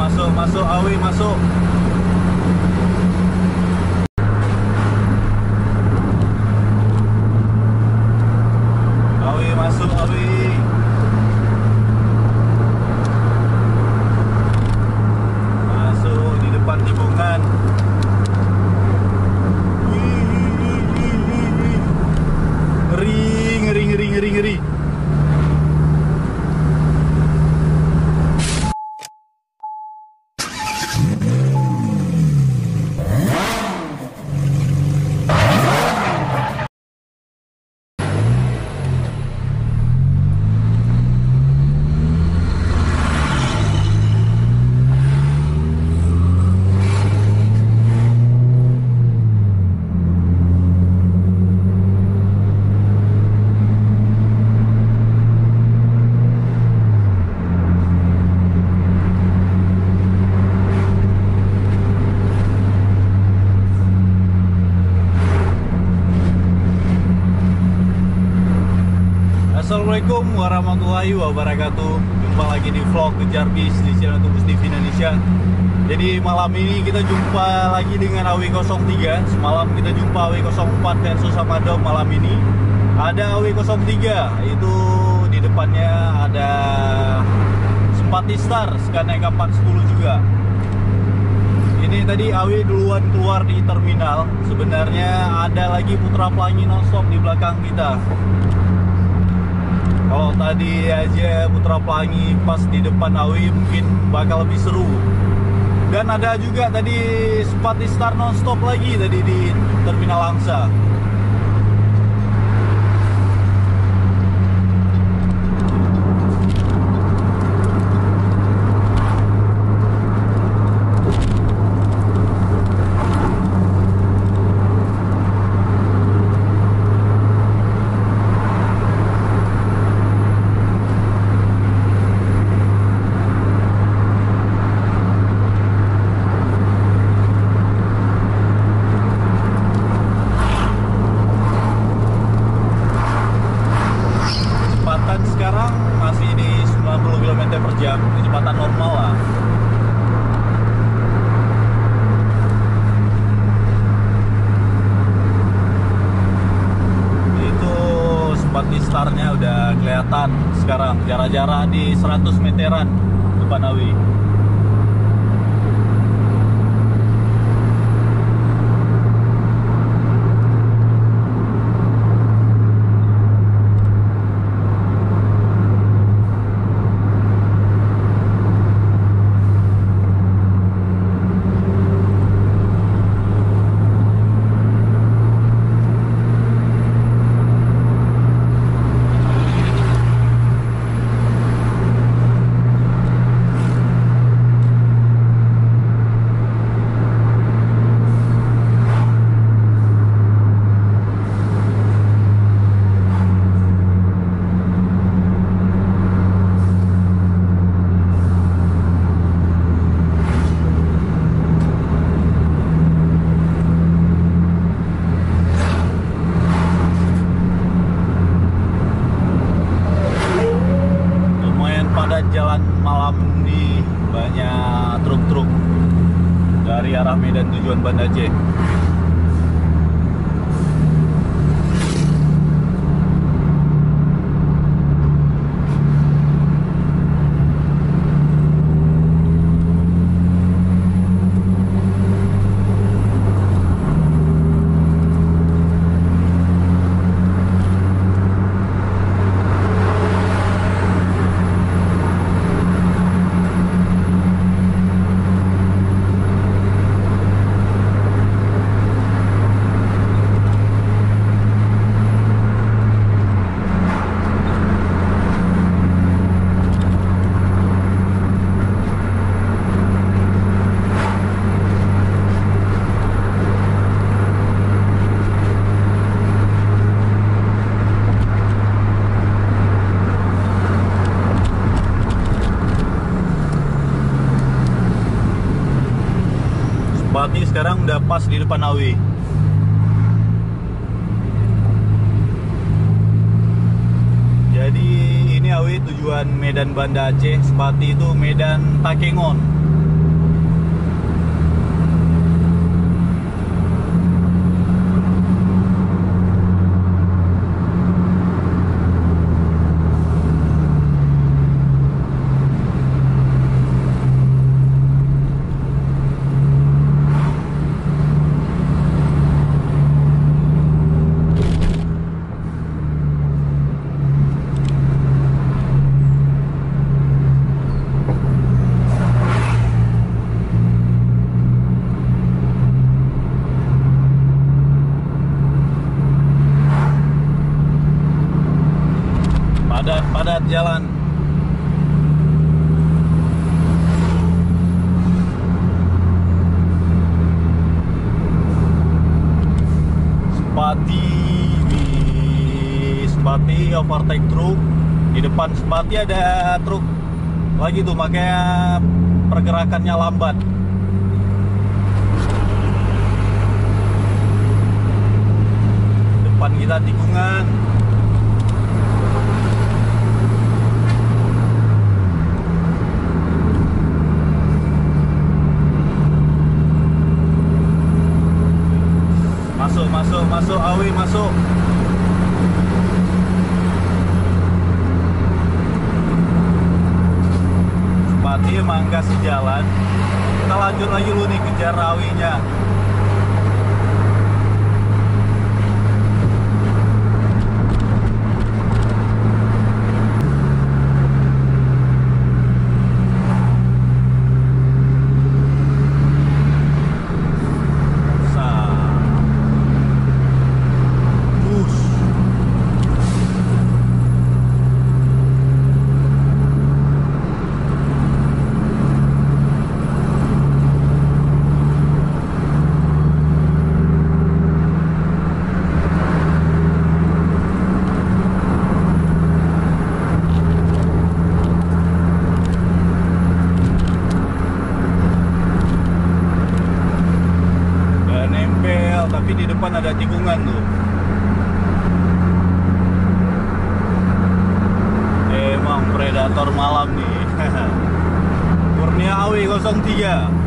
masuk Awi masuk. Awi masuk Awi. Masuk di depan tikungan. Ngeri. Assalamualaikum warahmatullahi wabarakatuh. Jumpa lagi di vlog Kejar Bis di channel Tubus TV Indonesia. Jadi malam ini kita jumpa lagi dengan AW03. Semalam kita jumpa AW04 versus sama Dom. Malam ini ada AW03. Itu di depannya ada Simpati Star Scania 410 juga. Ini tadi AW duluan keluar di terminal. Sebenarnya ada lagi Putra Pelangi nonstop di belakang kita. Kalau tadi aja Putra Pelangi pas di depan Awi mungkin bakal lebih seru. Dan ada juga tadi Simpati Star nonstop lagi tadi di Terminal Langsa. Sekarang masih di 90 km per jam, kecepatan normal lah. Itu Simpati Starnya udah kelihatan sekarang, jarak-jarak di 100 meteran depan Awi. Jalan malam ini banyak truk-truk dari arah Medan tujuan Banda Aceh. Simpati sekarang udah pas di depan Awi. Jadi ini Awi tujuan Medan Banda Aceh, Simpati itu Medan Takengon. padat jalan. Spati overtake truk. Di depan Spati ada truk lagi tuh, makanya pergerakannya lambat. Depan kita tikungan. Masuk Awi, masuk. Spati emang kasih jalan. Kita lanjut lagi dulu nih, kejar Awinya. Tapi di depan ada tikungan tuh. Emang predator malam nih. Kurnia Awi 03.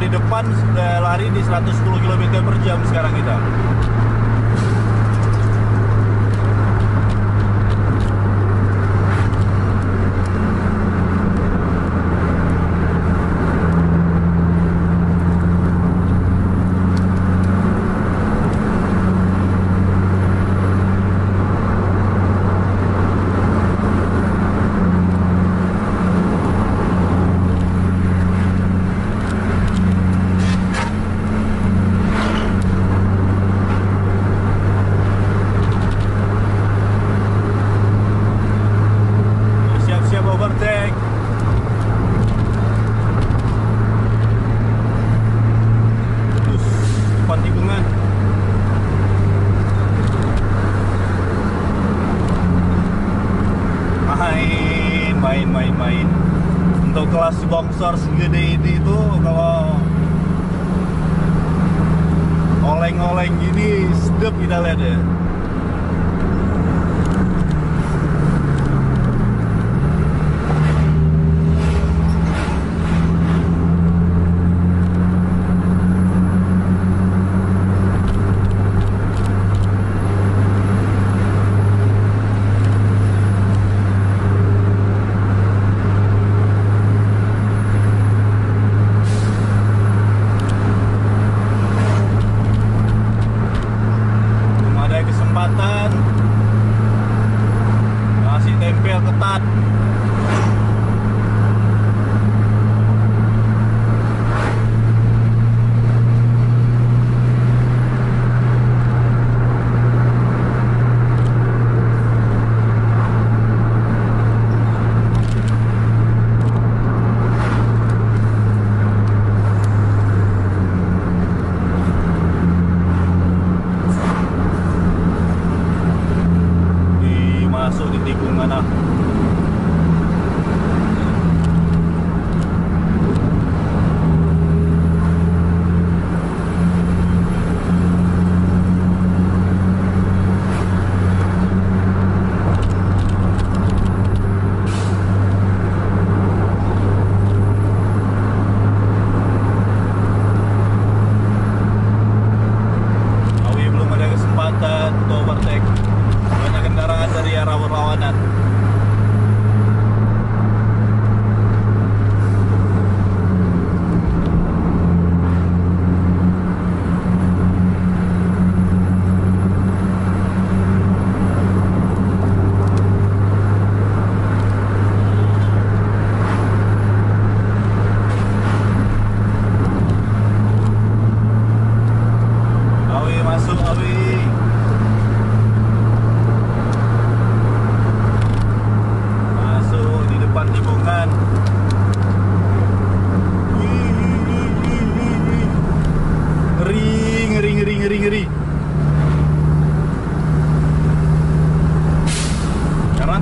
Di depan sudah lari di 110 km/jam sekarang kita. Main untuk kelas boxer segede ini tuh, kalau oleng-oleng gini sedep kita lihat ya. Masih tempel ketat. Masuk di tikungan ah.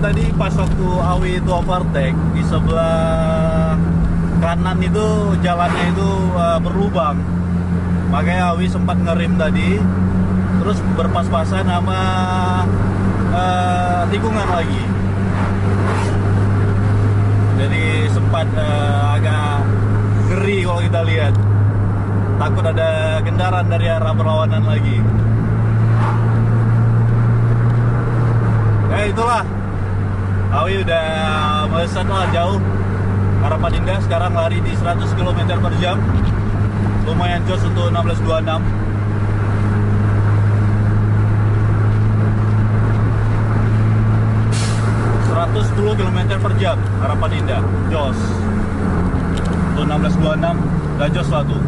tadi pas waktu Awi itu overtake, di sebelah kanan itu jalannya itu berlubang. Makanya Awi sempat ngerem tadi, terus berpas-pasan sama tikungan lagi. Jadi sempat agak ngeri kalau kita lihat. Takut ada kendaraan dari arah berlawanan lagi. Itulah, Awi udah melesat lah jauh. Harapan Indah sekarang lari di 100 km per jam. Lumayan jos untuk 1626. 110 km per jam Harapan Indah, jos. Untuk 1626 udah jos lah tuh.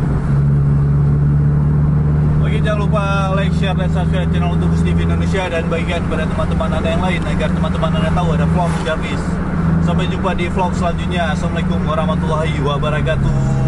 Oke, jangan lupa like, share, dan subscribe channel Tubus TV Indonesia, dan bagikan kepada teman-teman Anda yang lain agar teman-teman Anda tahu ada vlog Jarvis. Sampai jumpa di vlog selanjutnya. Assalamualaikum warahmatullahi wabarakatuh.